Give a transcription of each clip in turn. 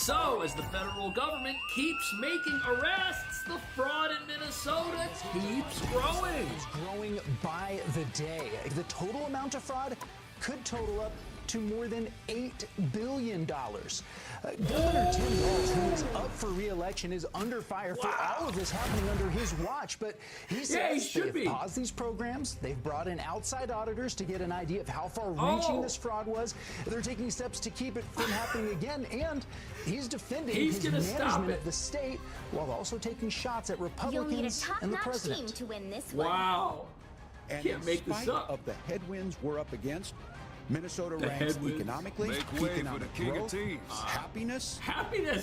So, as the federal government keeps making arrests, the fraud in Minnesota keeps growing. It's growing by the day. The total amount of fraud could total up to more than $8 billion. Governor Tim Walz, who is up for re-election, is under fire for all of this happening under his watch. But he says they've paused these programs. They've brought in outside auditors to get an idea of how far-reaching this fraud was. They're taking steps to keep it from happening again. And he's defending his management of the state while also taking shots at Republicans and the president. Team to win this one. Wow. And Can't make this up. of the headwinds we're up against, Minnesota ranks economically, economic growth, happiness,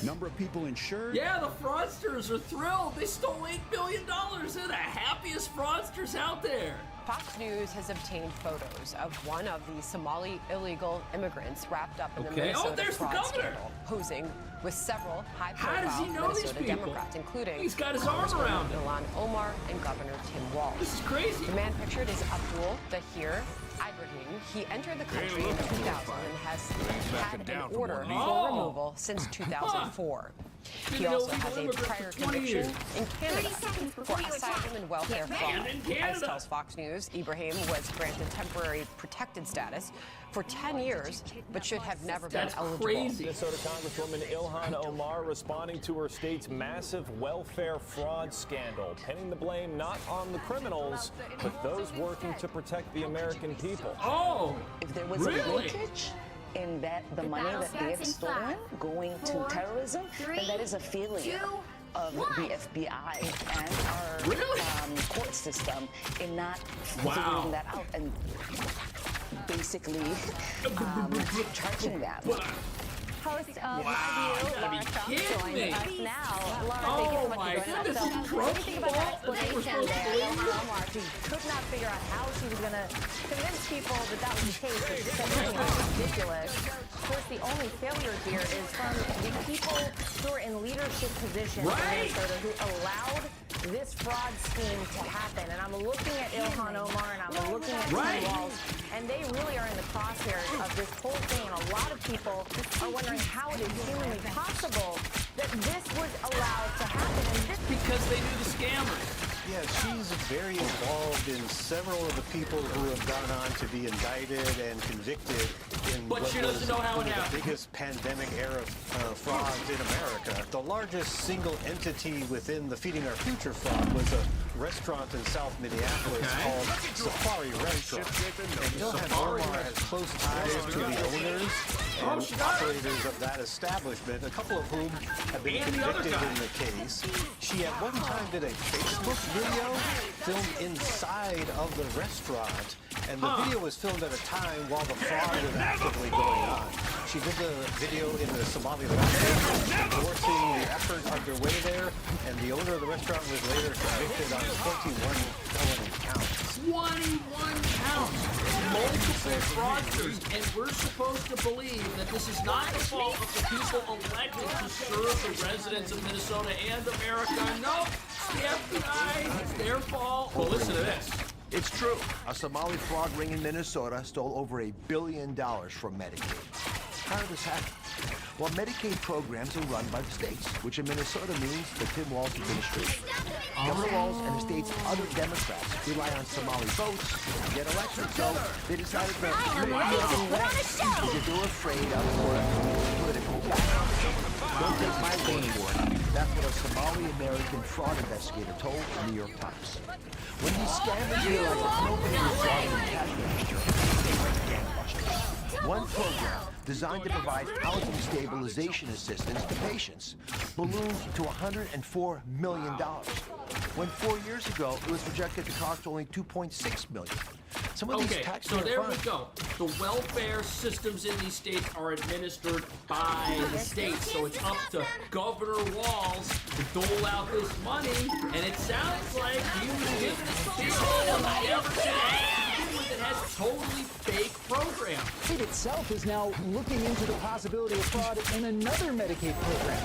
number of people insured. Yeah, the fraudsters are thrilled. They stole $8 billion. They're the happiest fraudsters out there. Fox News has obtained photos of one of the Somali illegal immigrants wrapped up in the Minnesota fraud scandal, posing with several high-profile Minnesota Democrats, including he's got his arm around him. Ilhan Omar and Governor Tim Walz. This is crazy. The man pictured is Abdul Dahir Ibrahim. He entered the country in 2000 and has had an order for removal since 2004. He also has a prior conviction in Canada for asylum and welfare fraud. As tells Fox News, Ibrahim was granted temporary protected status for 10 years, but should have never been eligible. Crazy. Minnesota Congresswoman Ilhan Omar responding to her state's massive welfare fraud scandal, pinning the blame not on the criminals, but those working to protect the American people. Oh, if there was a linkage in that the money that they have stolen going to terrorism, then that is a failure of the FBI and our court system in not figuring that out and basically charging them. Host of My View, Laura Trump, joins us now. Laura, thank you so much for joining us. So, what do you think about that explanation there? Ilhan Omar, she could not figure out how she was going to convince people that that was the case. It's so ridiculous. Of course, the only failure here is from the people who are in leadership positions in Minnesota who allowed this fraud scheme to happen. And I'm looking at Ilhan Omar and I'm looking at Tim Walz, and they really are in the crosshairs of this whole thing. And a lot of people are wondering how it is humanly possible that this was allowed to happen. And this because they knew the scammers. Yeah, she's very involved in several of the people who have gone on to be indicted and convicted in but she doesn't know how it happened. The biggest pandemic-era frauds in America. The largest single entity within the Feeding Our Future fraud was a restaurant in South Minneapolis called Safari Restaurant. And Ilhan Omar has close ties to the owners and operators of that establishment, a couple of whom have been convicted in the case. She at one time did a Facebook video filmed inside of the restaurant, and the video was filmed at a time while the fraud was actively going on. She did the video in the Somali language, endorsing the effort underway there, and the owner of the restaurant was later convicted on 21 felony counts. 21 counts! Multiple fraudsters, and we're supposed to believe that this is not the fault of the people elected to serve the residents of Minnesota and America. No, it's the FBI. It's their fault. Well, listen to this. It's true. A Somali fraud ring in Minnesota stole over $1 billion from Medicaid. How did this happen? Well, Medicaid programs are run by the states, which in Minnesota means the Tim Walz administration. Governor Walz and the state's other Democrats rely on Somali votes to get elected, so they decided that because they were afraid of political backlash. Don't take my word for it. That's what a Somali-American fraud investigator told the New York Times. When these scammers realized that nobody was frauding the cash register, they went gangbusters. One program designed to provide housing stabilization assistance to patients ballooned to $104 million, when 4 years ago it was projected to cost only $2.6 million. Some of these so there we go. The welfare systems in these states are administered by the states, so it's up to Governor Walz to dole out this money, and it sounds like he was giving it to people who never did anything with it. Has totally fake program. The state itself is now looking into the possibility of fraud in another Medicaid program.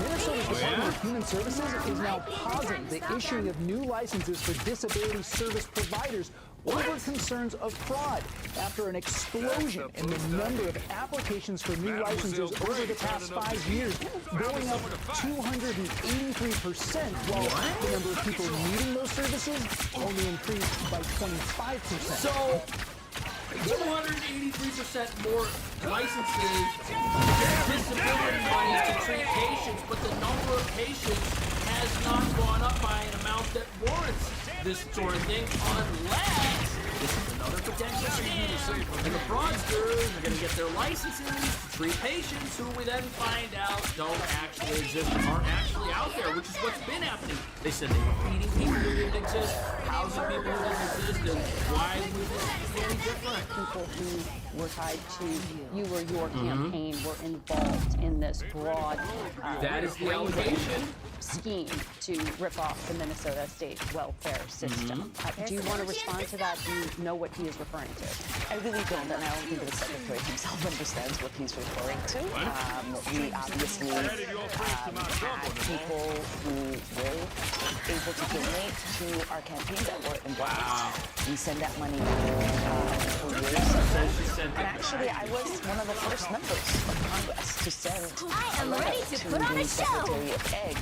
Minnesota's Department of Human Services is now pausing the issuing of new licenses for disability service providers over concerns of fraud after an explosion in the number of applications for new licenses over the past 5 years, going up 283%, while the number of people needing those services only increased by 25%. So 283% more licenses, disability money to treat patients, but the number of patients has not gone up by an amount that warrants this sort of thing, unless this is another potential scam, and the fraudsters are going to get their licenses to treat patients who we then find out don't actually exist, aren't actually out there, which is what's been happening. They said they were feeding people who didn't exist, housing people who didn't exist, and why would this be any different? People who were tied to you or your campaign were involved in this broad that is the allegation scheme to rip off the Minnesota state welfare system. Do you want to respond to that? Do you know what he is referring to? I really don't, and I don't think the secretary himself understands what he's referring to. We obviously had people who were able to donate to our campaign that were involved. We send that money for years. And actually, I was one of the first members of Congress to send a letter to the Secretary of Ag,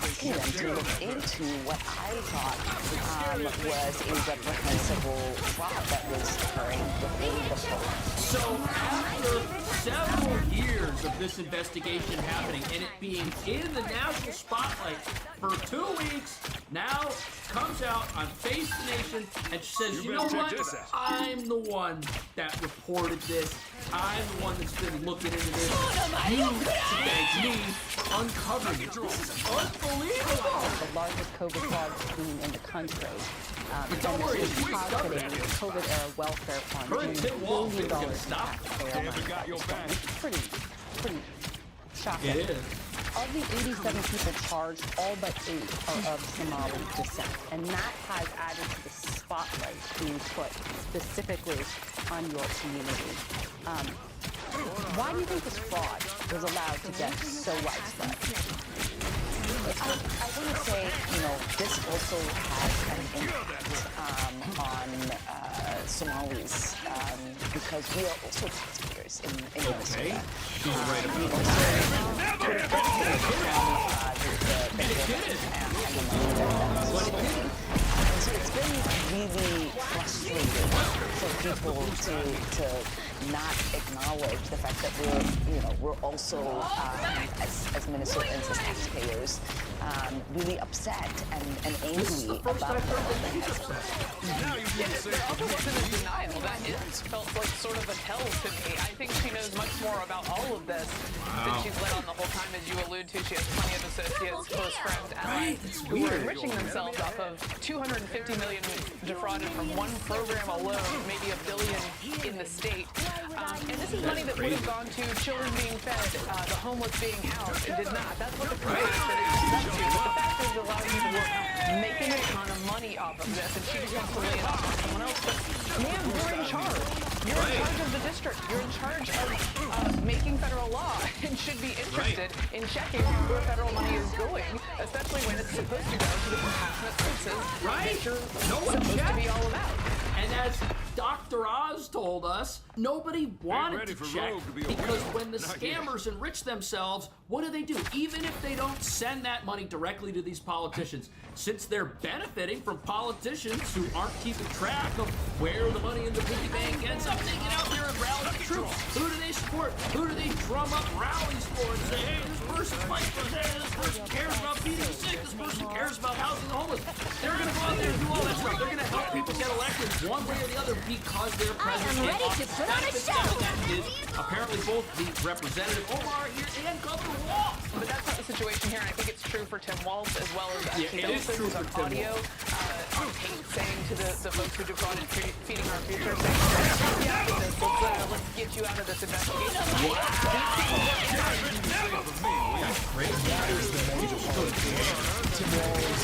asking them to look into what I thought was a reprehensible fraud that was occurring within the program. So after several years of this investigation happening and it being in the national spotlight for 2 weeks, now comes out on Face the Nation and says, you know what? I'm the one that reported this. I'm the one that's been looking into this. You today, me, uncovering it. This is unbelievable. The largest COVID fraud scheme in the country. But don't worry, it's positing the COVID-era welfare fund. Current Tim Walz is going to stop. Pretty shocking. It is. Of the 87 people charged, all but 8 are of Somali descent, and that has added to the spotlight being put specifically on your community. Why do you think this fraud was allowed to get so widespread? I want to say, this also has an impact on Somalis because we are also taxpayers in Minnesota. We so it's been really frustrating for people to not acknowledge the fact that we're also as Minnesotans, as taxpayers, really upset and angry about it. There also wasn't a denial. That felt like sort of a tell to me. I think she knows much more about all of this than she's let on the whole time, as you allude to. She has plenty of associates, close friends, allies who are enriching themselves off of $250 million defrauded from one program alone, maybe $1 billion in the state. And this is money that would have gone to children being fed, the homeless being housed. It did not. That's what the committee said it was up to. But the fact is, a lot of people were making a ton of money off of this, and she just wants to lay it off on someone else. But, ma'am, you're in charge. You're in charge of the district. You're in charge of making federal law and should be interested in checking where federal money is going, especially when it's supposed to go to the compassionate services that you're supposed to be all about. And as Dr. Oz told us, nobody wanted to check because when the scammers enrich themselves, what do? Even if they don't send that money directly to these politicians, since they're benefiting from politicians who aren't keeping track of where the money in the piggy bank ends up, they get out there and rally the troops. Who do they support? Who do they drum up rallies for and say, hey, this person's fighting for this, this person cares about feeding the sick, this person cares about housing the homeless. They're going to go out there and do all that stuff. They're going to help people get elected one way or the other because they're president. I am ready to put on a show. That is apparently both the Representative Omar here and Governor Walz. But that's not the situation here, and I think it's true for Tim Walz as well as it is true for Tim audio on tape saying to the folks who defrauded Feeding Our Future, saying, let's get you out of this investigation. That is the major part. Tim Walz,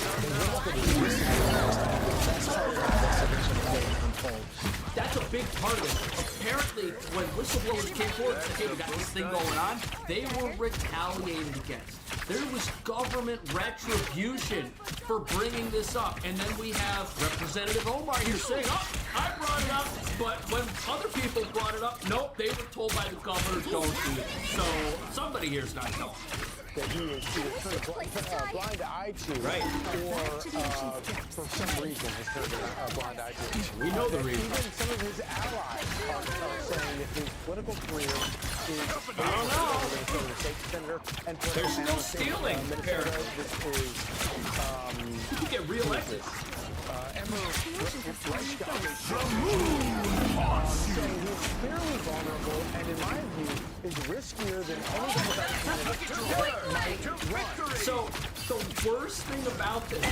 that's part of the investigation that unfolds. that's a big part of it. Apparently, when whistleblowers came forward and said, hey, we got this thing going on, they were retaliated against. There was government retribution for bringing this up. And then we have Representative Omar here saying, oh, I brought it up. But when other people brought it up, nope, they were told by the governor, don't do it. So somebody here's not telling. That he was turned blind eye to, right? Or for some reason has turned a blind eye to. We know the reason. Even some of his allies are saying that his political career is state senator and they're still stealing. Minnesota. This is you can get reelected. Emmer saying he's clearly vulnerable and, in my view, is riskier than any Democratic. So the worst thing about this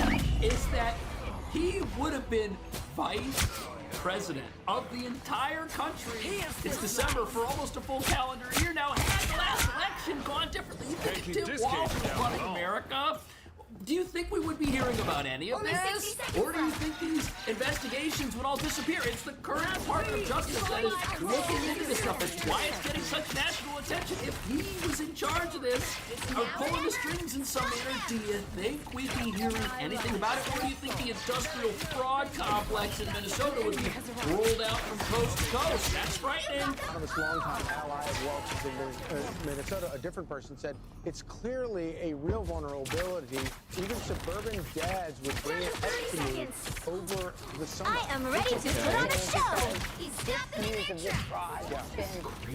is that he would have been vice president of the entire country. It's December for almost a full calendar year now. Had the last election gone differently, you think Tim Walz was running America? Do you think we would be hearing about any of this? Or do you think these investigations would all disappear? It's the current Department of Justice that is looking into this stuff. It's why it's getting such national attention. If he was in charge of this, or pulling the strings in some manner, do you think we'd be hearing anything about it? Or do you think the industrial fraud complex in Minnesota would be rolled out from coast to coast? That's frightening. One of his longtime ally of Welch's in Minnesota, a different person, said it's clearly a real vulnerability. Even suburban dads would bring it up to me over the summer. I am ready to put on a show. This news of this fraud has been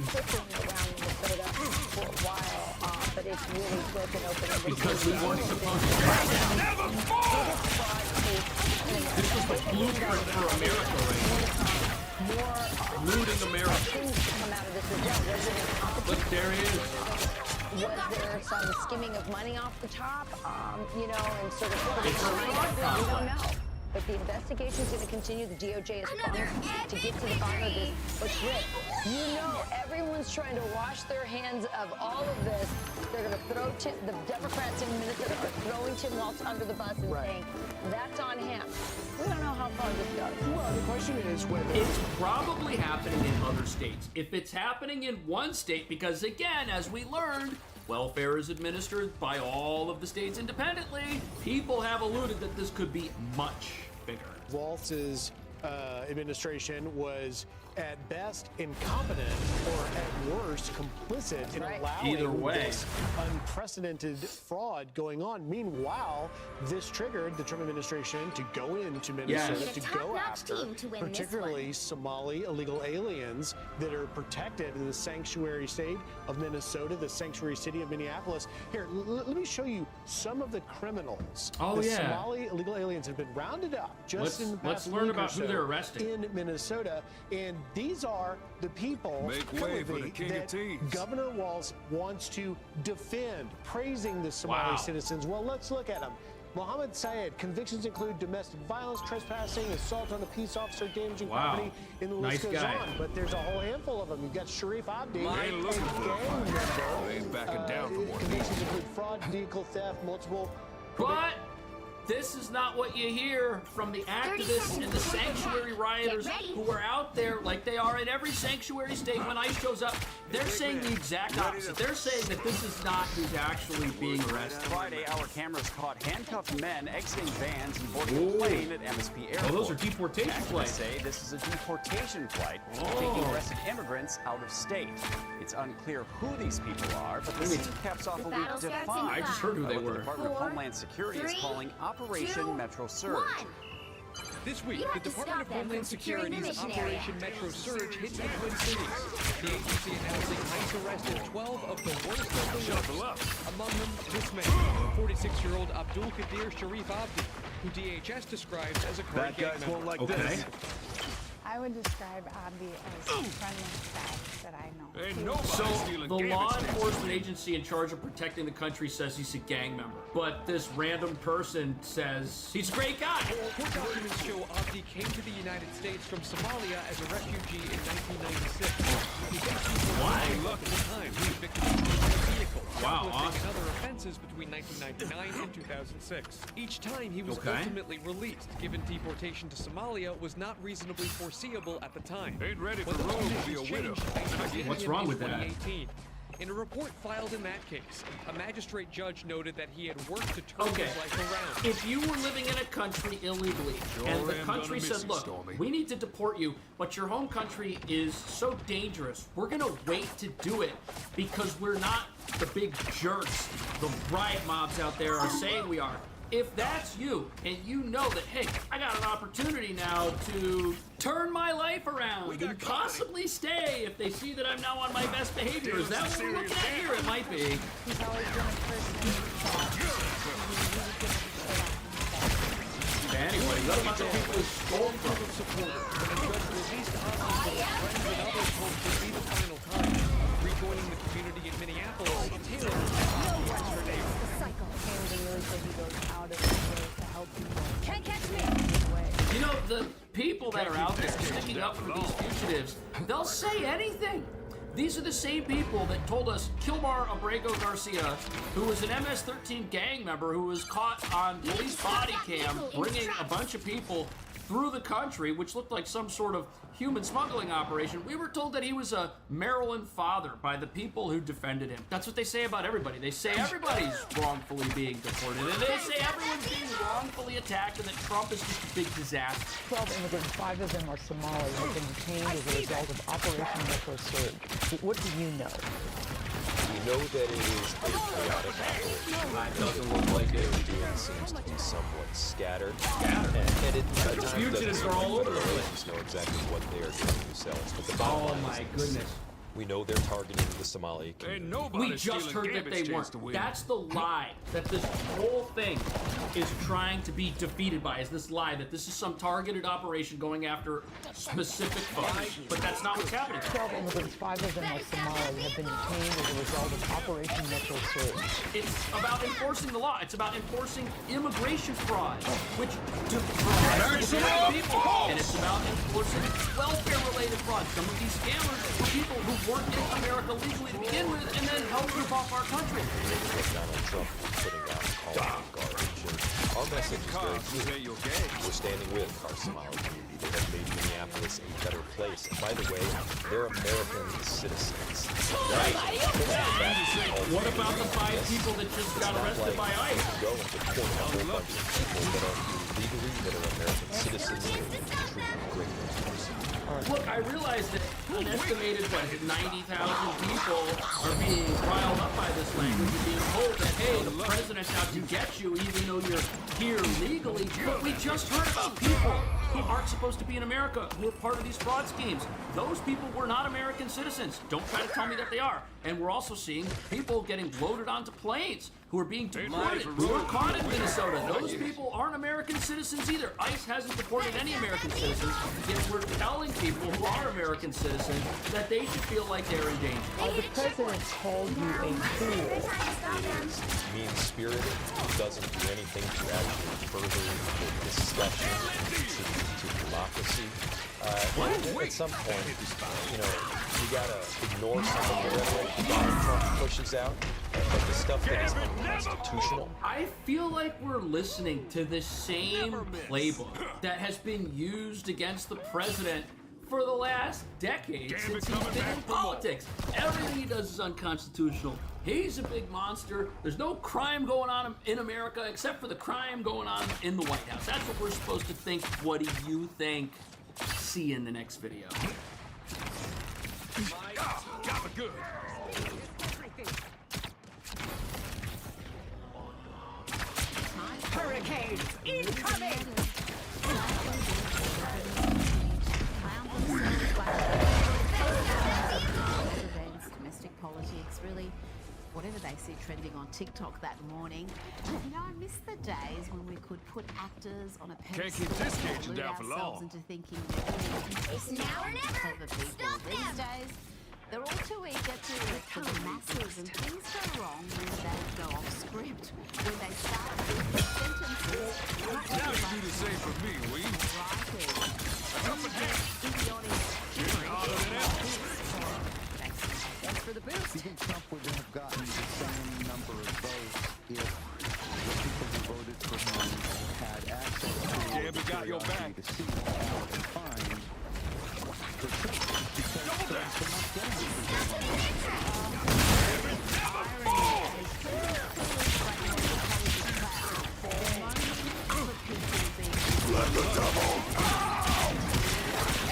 circling around Minnesota for a while, but it's really broken open. Because we weren't supposed to try that. Never fall! This was the blueprint for America right now. Looting America. But there it is. Was there some skimming of money off the top, you know, and sort of... We don't know. But the investigation's going to continue. The DOJ is promised to get to the bottom of this. But Rick, you know everyone's trying to wash their hands of all of this. They're going to throw the Democrats in Minnesota are throwing Tim Walz under the bus and saying, that's on him. We don't know how far this goes. Well, the question is whether... It's probably happening in other states. If it's happening in one state, because again, as we learned, welfare is administered by all of the states independently, people have alluded that this could be much bigger. Walz's administration was at best incompetent or at worst complicit in allowing this unprecedented fraud going on. Meanwhile, this triggered the Trump administration to go into Minnesota to go after particularly Somali illegal aliens that are protected in the sanctuary state of Minnesota, the sanctuary city of Minneapolis. Here, let me show you some of the criminals. The Somali illegal aliens have been rounded up just in the past let's learn week about or so who they're arresting in Minnesota, and these are the people that Governor Walz wants to defend, praising the Somali citizens. Well, let's look at them. Mohammed Syed, convictions include domestic violence, trespassing, assault on a peace officer, damaging property, and the list goes on. But there's a whole handful of them. You've got Sharif Abdi, a gang member. Convictions include fraud, vehicle theft, multiple... But this is not what you hear from the activists and the sanctuary rioters who are out there like they are in every sanctuary state when ICE shows up. They're saying the exact opposite. They're saying that this is not who's actually being arrested. Friday, our cameras caught handcuffed men exiting vans and boarding a plane at MSP Airport. Oh, those are deportation flights. Say this is a deportation flight taking arrested immigrants out of state. It's unclear who these people are, but the scene caps off a week defined. I just heard who they were. The Department of Homeland Security is calling Operation Metro Surge. This week, the Department of Homeland Security's Operation Metro Surge hit the Twin Cities. The agency announcing ICE arrested 12 of the worst offenders. Among them, this man, 46-year-old Abdul Qadir Sharif Abdi, who DHS describes as a current gang member. This. I would describe Abdi as the friendliest guy that I know. So the law enforcement agency in charge of protecting the country says he's a gang member, but this random person says he's a great guy. Court documents show Abdi He came to the United States from Somalia as a refugee in 1996. He faced deportation at the time. He was victim of a vehicle, shoplifting, and other offenses between 1999 and 2006. Each time he was ultimately released, given deportation to Somalia was not reasonably foreseeable at the time. Ain't ready for Rome to be a widow. What's wrong with that? In a report filed in that case, a magistrate judge noted that he had worked to turn his life around. If you were living in a country illegally, and the country said, look, we need to deport you, but your home country is so dangerous, we're going to wait to do it because we're not the big jerks the riot mobs out there are saying we are. If that's you, and you know that, hey, I got an opportunity now to turn my life around and possibly stay if they see that I'm now on my best behavior. Is that what we're looking at here? It might be. He's always been a person. Anyway, what about the people who stole from the supporters? The judge released Ozzy so that friends and others hoped to see the final time. Rejoining the community in Minneapolis, Taylor asked her neighbor. Can't catch me. You know, the people that are out there sticking up for these fugitives, they'll say anything. These are the same people that told us Kilmar Abrego Garcia, who was an MS-13 gang member who was caught on police body cam bringing a bunch of people through the country, which looked like some sort of human smuggling operation. We were told that he was a Maryland father by the people who defended him. That's what they say about everybody. They say everybody's wrongfully being deported, and they say everyone's being wrongfully attacked, and that Trump is just a big disaster. 12 immigrants, 5 of them are Somali, have been detained as a result of Operation Metro Surge. What do you know? We know that it is a chaotic operation. It doesn't look like it. What they're doing seems to be somewhat scattered. And it fugitives are all over the place. Know exactly what they are doing themselves. But the bottom line is this. We know they're targeting the Somali community. We just heard that they weren't. That's the lie that this whole thing is trying to be defeated by, is this lie that this is some targeted operation going after specific folks. But that's not what's happening. 12 immigrants, 5 of them are Somali, have been detained as a result of Operation Metro Surge. It's about enforcing the law. It's about enforcing immigration fraud, which deprives people. And it's about enforcing welfare-related fraud. Some of these scammers were people who weren't in America legally to begin with, and then helped rip off our country. Donald Trump putting out all the garbage. And our message is very clear. We're standing with our Somali community. They have made Minneapolis a better place. And by the way, they're American citizens. Right. What about the 5 people that just got arrested by ICE? Go and deport a whole bunch of people that are legally, that are American citizens, and treated greatly. Look, I realize that an estimated, 90,000 people are being riled up by this language and being told that, hey, the president's out to get you even though you're here legally. But we just heard about people who aren't supposed to be in America who are part of these fraud schemes. Those people were not American citizens. Don't try to tell me that they are. And we're also seeing people getting loaded onto planes who are being deported, who were caught in Minnesota. Those people aren't American citizens either. ICE hasn't deported any American citizens, yet we're telling people who are American citizens that they should feel like they're in danger. The president called you a fool. Mean-spirited, doesn't do anything to actually further the discussion, contribute to democracy. At some point, you gotta ignore some of the rhetoric Donald Trump pushes out, but the stuff that is unconstitutional. I feel like we're listening to the same playbook that has been used against the president for the last decade since he's been in politics. Everything he does is unconstitutional. He's a big monster. There's no crime going on in America except for the crime going on in the White House. That's what we're supposed to think. What do you think? See you in the next video. Got me good. Hurricane incoming! Domestic politics, really, whatever they see trending on TikTok that morning. I miss the days when we could put actors on a pedestal and delude ourselves into thinking they're really Now or never. clever people. These days, They're all too eager to recruit the masses, and things go wrong when they go off script. When they start sentences. Now you do the same for me, Wee. Thanks for the boost. Do you think Trump would have gotten the same number of votes if the people who voted for him had access to we got your back. to see and find the truth? Because Let the devil out!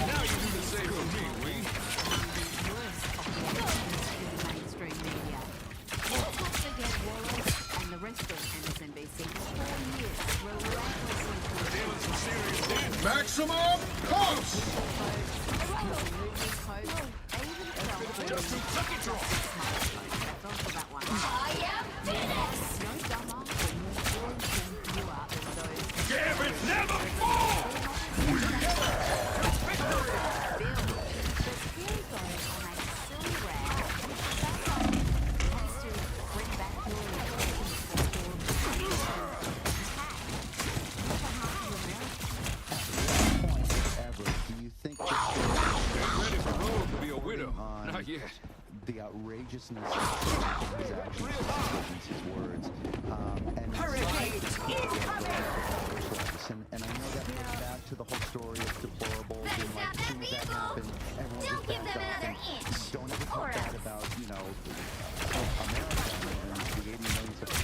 Now you do the same for me, Wee. Mainstream media. We'll have to get Wallace and the rest of MSNBC for 4 years, relentlessly. Maximum cost! I am Venus! No dumber or more informed you are than those. Gambit never fall! Not yet. The outrageousness of his actions, his words, and and I know that goes back to the whole story of deplorables and like as soon as that happened, everyone just backed off. Don't ever talk bad about, you know, America and the 80 million people.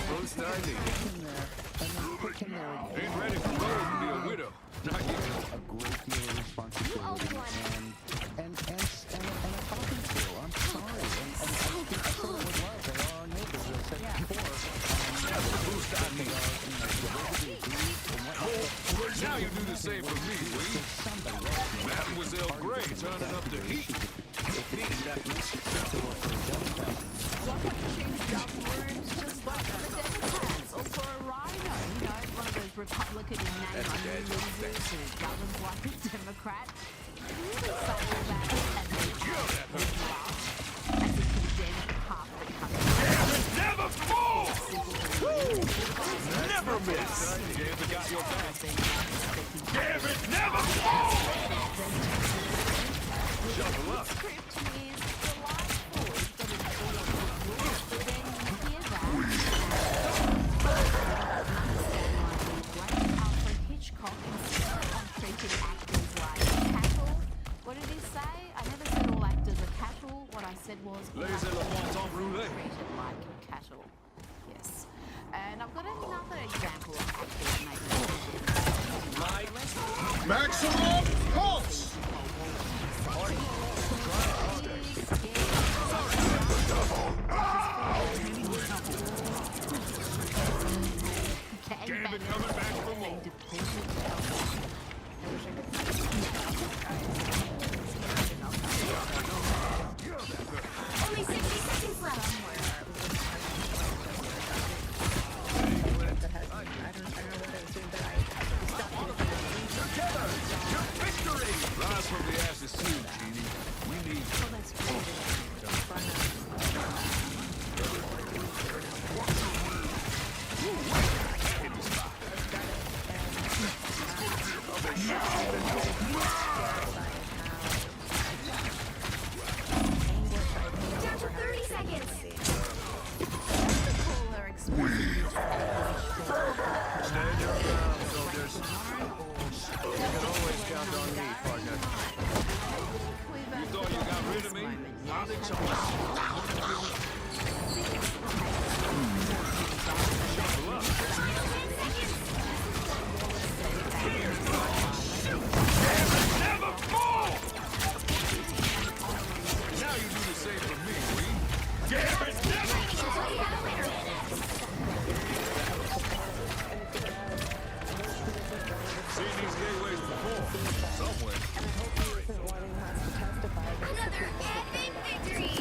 Boost I need. Ain't ready for Rose to be a widow. Not yet. A great deal of responsibility and a talking to. I'm sorry. And I think that's what it was like. They are our neighbors, as I said before. That's the boost I need. Now you do the same for me, Wee. Mademoiselle Gray turning up the heat. Republican in name losers who governs like a Democrat. Really subtle that and they as he condemned half the country. Never fall! Never miss! Gambit got your back. Gambit never fall! Shuffle up. Script is delightful. It's got an order, but then you hear that. Hitchcock insisted on treating actors like cattle. What did he say? I never said all actors are cattle. What I said was all actors are treated like cattle. Yes. And I've got another example of actors making Maximum pulse! Gambit coming back for more. Only 60 seconds left. Rise from the ashes soon, Genie. We need Down to 30 seconds. Stand your ground, soldiers. You can always count on me, partner. You thought you got rid of me? Not a choice. Shuffle up. Never fall! Now you do the same for me, Wee. Gambit never fall! Seen these gateways before, somewhere. Another epic victory!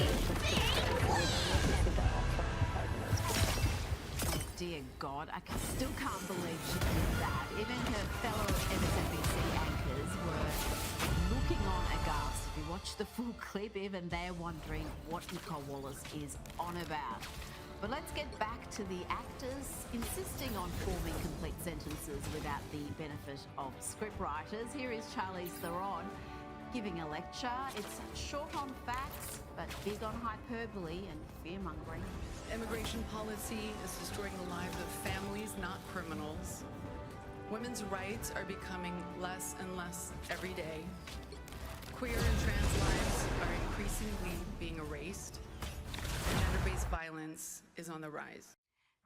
God, I still can't believe she did that. Even her fellow MSNBC anchors were looking on aghast. If you watch the full clip, even they're wondering what Nicole Wallace is on about. But let's get back to the actors insisting on forming complete sentences without the benefit of scriptwriters. Here is Charlize Theron giving a lecture. It's short on facts, but big on hyperbole and fear-mongering. Immigration policy is destroying the lives of families, not criminals. Women's rights are becoming less and less every day. Queer and trans lives are increasingly being erased. Gender-based violence is on the rise.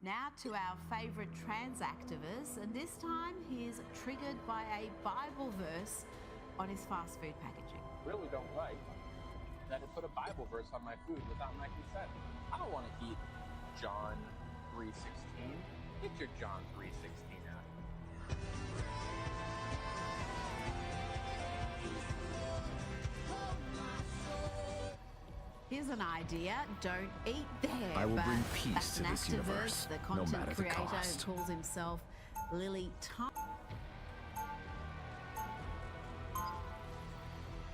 Now to our favourite trans activist, and this time he is triggered by a Bible verse on his fast food packaging. Really don't like that it put a Bible verse on my food without my consent. I don't want to eat John 3:16. Get your John 3:16 out. Here's an idea. Don't eat there. I will but bring peace that's to an this activist, universe, the no content matter the creator cost. who calls himself Lily Tom.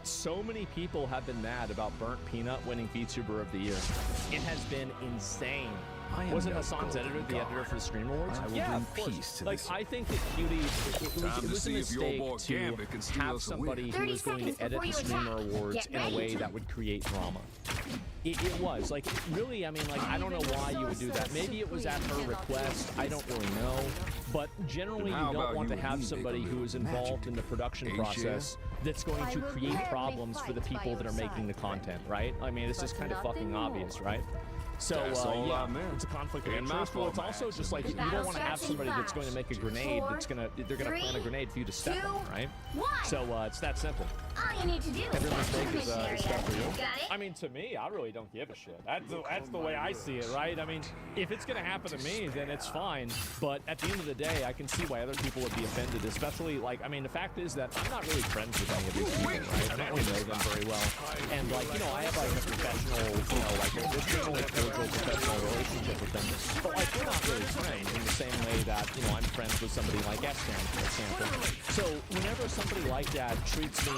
So many people have been mad about Burnt Peanut winning VTuber of the Year. It has been insane. Wasn't Hassan's editor the editor for the Stream Awards? I will yeah, bring of course. peace to Like, this. I think that Cutie, it was a mistake to have somebody who was going to edit the Streamer Awards in a way that would create drama. It was. Like, really, I mean, like, I don't know why you would do that. Maybe it was at her request. I don't really know. But generally, you don't want to have somebody who is involved in the production process that's going to create problems for the people that are making the content, right? I mean, it's just kind of fucking obvious, right? So, yeah, it's a conflict of interest. Well, it's also just like, you don't want to have somebody that's going to make a grenade that's going to, they're going to plant a grenade for you to step on, right? So, it's that simple. All you need to do Every mistake is step for you. Got it? I mean, to me, I really don't give a shit. That's the way I see it, right? I mean, if it's going to happen to me, then it's fine. But at the end of the day, I can see why other people would be offended, especially, like, I mean, the fact is that I'm not really friends with any of these people, right? I don't really know them very well. And, like, you know, I have, like, a professional, you know, like, a professional relationship with them. But, like, we're not really friends in the same way that, you know, I'm friends with somebody like S-Cam, for example. So whenever somebody like that treats me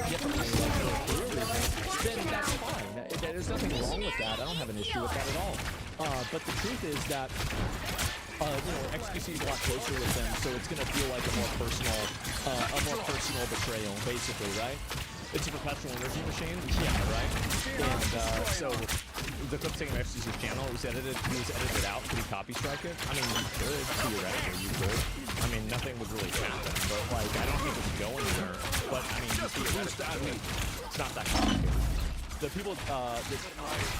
differently, like for a career reason, then that's fine. There's nothing wrong with that. I don't have an issue with that at all. But the truth is that, you know, XQC is a lot closer with them, so it's going to feel like a more personal betrayal, basically, right? It's a perpetual energy machine. Yeah, right? And so the clip taking XQC's channel was edited out. Could he copy strike it? I mean, you could, theoretically, you could. I mean, nothing would really happen, but, like, I don't think it would go anywhere. But, I mean, theoretically, it's not that complicated. The people,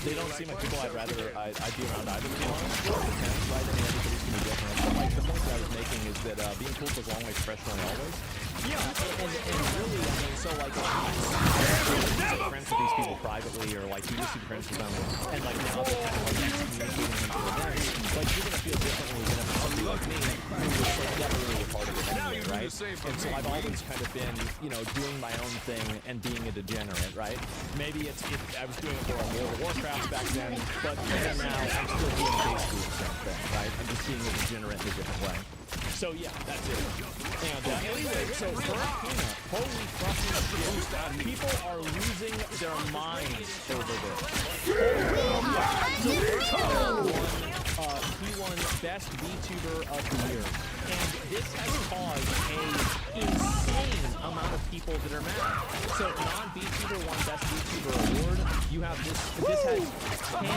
they don't seem like people I'd be around either, to be honest. It depends, right? I mean, everybody's going to be different. But, like, the point that I was making is that being cool is always professionally always. Yeah, and really, I mean, so, like, I'm friends with these people privately, or, like, you used to be friends with them, and, like, now they're kind of, like, communicating into events. Like, you're going to feel differently than if somebody like me, who was, like, never really a part of it anyway, right? And so I've always kind of been, you know, doing my own thing and being a degenerate, right? Maybe I was doing it for World of Warcraft back then, but even now, I'm still doing basically the same thing, right? I'm just being a degenerate in a different way. So, yeah, that's it. And anyway, so Burnt Peanut, holy fucking shit. People are losing their minds over this. He won Best VTuber of the Year. And this has caused an insane amount of people that are mad. So non-VTuber won Best VTuber award. You have this has 10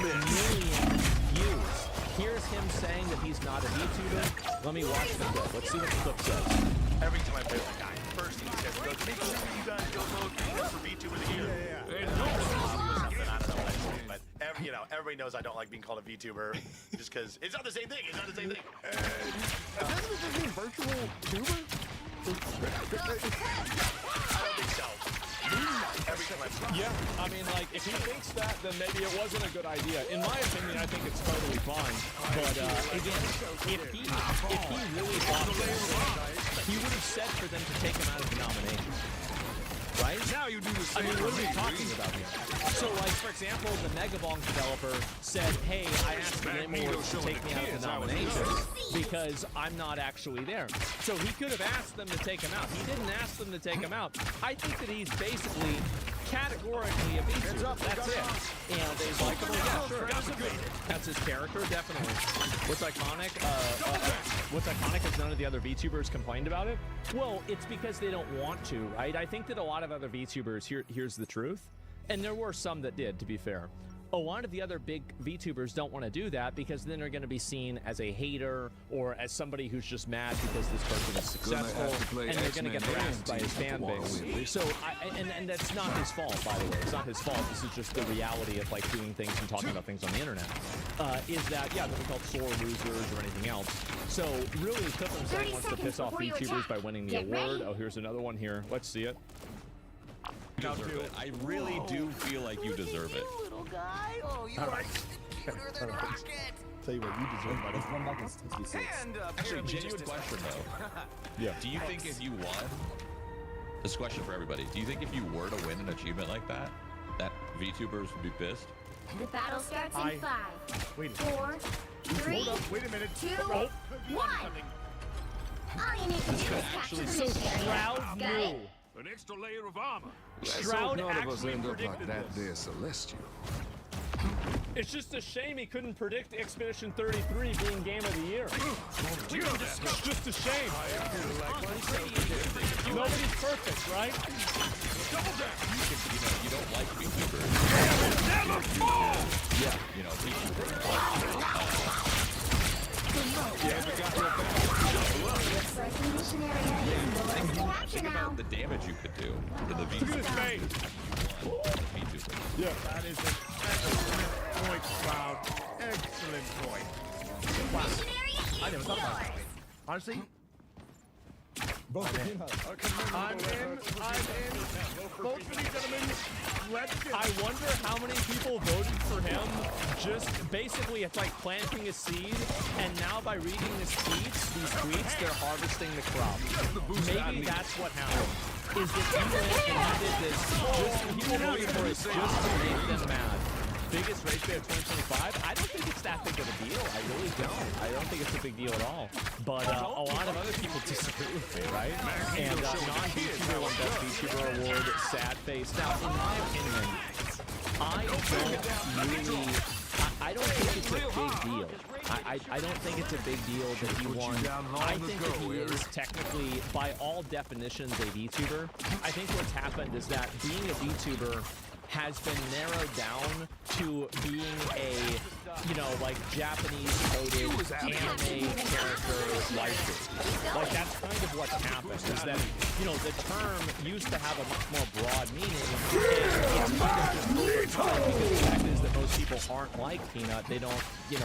million views. Here's him saying that he's not a VTuber. Let me watch the clip. Let's see what the clip says. Every time I play with a guy, first thing he says, he goes, you guys don't know for VTuber of the Year. Yeah. Something, I don't know what I say, but everybody knows I don't like being called a VTuber just because it's not the same thing. It's not the same thing. Doesn't it just mean virtual tuber? I don't think so. Yeah, I mean, like, if he thinks that, then maybe it wasn't a good idea. In my opinion, I think it's totally fine. But, again, if he really thought this, he would have said for them to take him out of the nomination. right? Now you do the same. I mean, what are we for me, talking about here? So, like, for example, the Megabonk developer said, hey, I asked the Game Awards to take me out of the nominations because I'm not actually there. So he could have asked them to take him out. He didn't ask them to take him out. I think that he's basically categorically a VTuber. That's it. And he's likable, yeah, sure. That's his character, definitely. What's iconic is none of the other VTubers complained about it. Well, it's because they don't want to, right? I think that a lot of other VTubers, here's the truth, and there were some that did, to be fair. A lot of the other big VTubers don't want to do that because then they're going to be seen as a hater or as somebody who's just mad because this person is successful, and they're going to get harassed by his fan base. So, and that's not his fault, by the way. It's not his fault. This is just the reality of like doing things and talking about things on the internet. Is that, yeah, they're called sore losers or anything else. So, really, Clifford saying wants to piss off VTubers by winning the award. Oh, here's another one here. Let's see it. Deserve it. I really do feel like you deserve it. Little guy. Oh, you All are right. cuter than Rocket. Tell you what, you deserve it. It's 1 back in 66. Actually, genuine question though. Yeah. Do you think if you won, this is a question for everybody, do you think if you were to win an achievement like that, that VTubers would be pissed? The battle starts in 5, Wait 4, 3, Hold up, wait a minute. 2, Oh, 1. All you need to do is capture the mission area. Stroud Got it? knew. An extra layer of armor. Stroud none of us actually end up like predicted that this. there, Celestial. It's just a shame he couldn't predict Expedition 33 being Game of the Year. It's just a shame. Nobody's perfect, right? You don't like VTubers. Yeah. You know, think about the damage you could do to the VTubers. Yeah. That is an excellent point, Cloud. Excellent point. Wow. I never thought about that. Honestly, Both of you. I'm in. Both of you gentlemen, let's go. I wonder how many people voted for him. Just basically, it's like planting a seed, and now by reading these tweets, they're harvesting the crop. Maybe that's what happened. Is that he went and he did this people voted for it just to make them mad. Biggest race bait of 2025? I don't think it's that big of a deal. I really don't. I don't think it's a big deal at all. But a lot of other people disagree with me, right? And non-VTuber won Best VTuber Award, sad face. Now, in my opinion, I don't think it's a big deal. I don't think it's a big deal that he won. I think that he is technically, by all definitions, a VTuber. I think what's happened is that being a VTuber has been narrowed down to being a, like Japanese-coded anime character waifu. Like, that's kind of what's happened, is that, the term used to have a much more broad meaning, and it's kind of just overturned, because the fact is that most people aren't like Peanut. They don't, they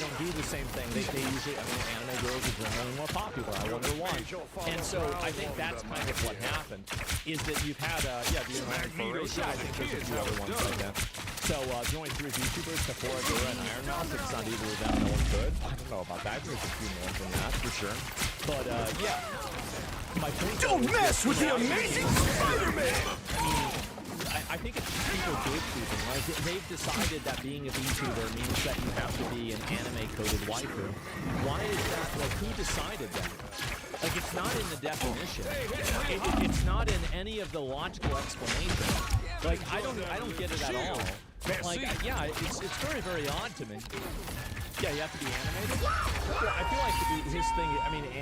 don't do the same thing. They usually, anime girls are generally more popular. I wonder why. And so I think that's kind of what happened, is that you've had, the Iron I think there's a few other ones like that. So, there's only 3 VTubers, Sephora, Dora, and Iron Mouse. It's not either of them. No one could. I don't know about that. There's a few more than that, for sure. But, yeah. My point Don't mess with the amazing Spider-Man! I think it's people gatekeeping. Like, they've decided that being a VTuber means that you have to be an anime-coded waifu. Why is that? Like, who decided that? Like, it's not in the definition. It's not in any of the logical explanation. Like, I don't get it at all. Like, yeah, it's very, very odd to me. Yeah, you have to be animated? Yeah, I feel like his thing,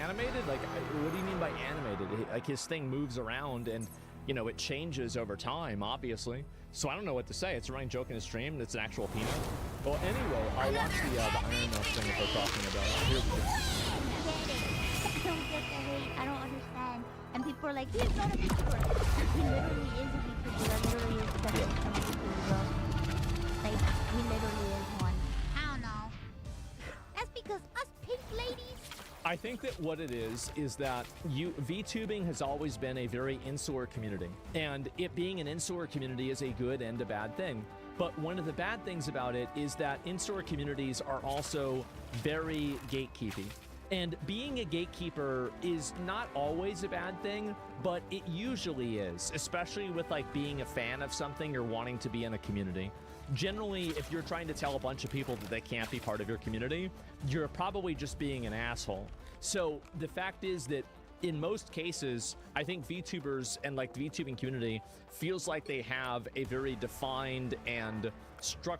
animated? Like, what do you mean by animated? Like, his thing moves around and, it changes over time, obviously. So I don't know what to say. It's a running joke in his stream. It's an actual peanut. Well, anyway, I'll watch the Iron Mouse thing if they're talking about it. Here we go. I don't get the hate. I don't understand. And people are like, he's not a VTuber. He literally is a VTuber. Literally is the best VTuber. Like, he literally is one. I don't know. That's because us pink ladies. I think that what it is that VTubing has always been a very insular community. And it being an insular community is a good and a bad thing. But one of the bad things about it is that insular communities are also very gatekeepy. And being a gatekeeper is not always a bad thing, but it usually is, especially with like being a fan of something or wanting to be in a community. Generally, if you're trying to tell a bunch of people that they can't be part of your community, you're probably just being an asshole. So the fact is that in most cases, I think VTubers and like the VTubing community feels like they have a very defined and structured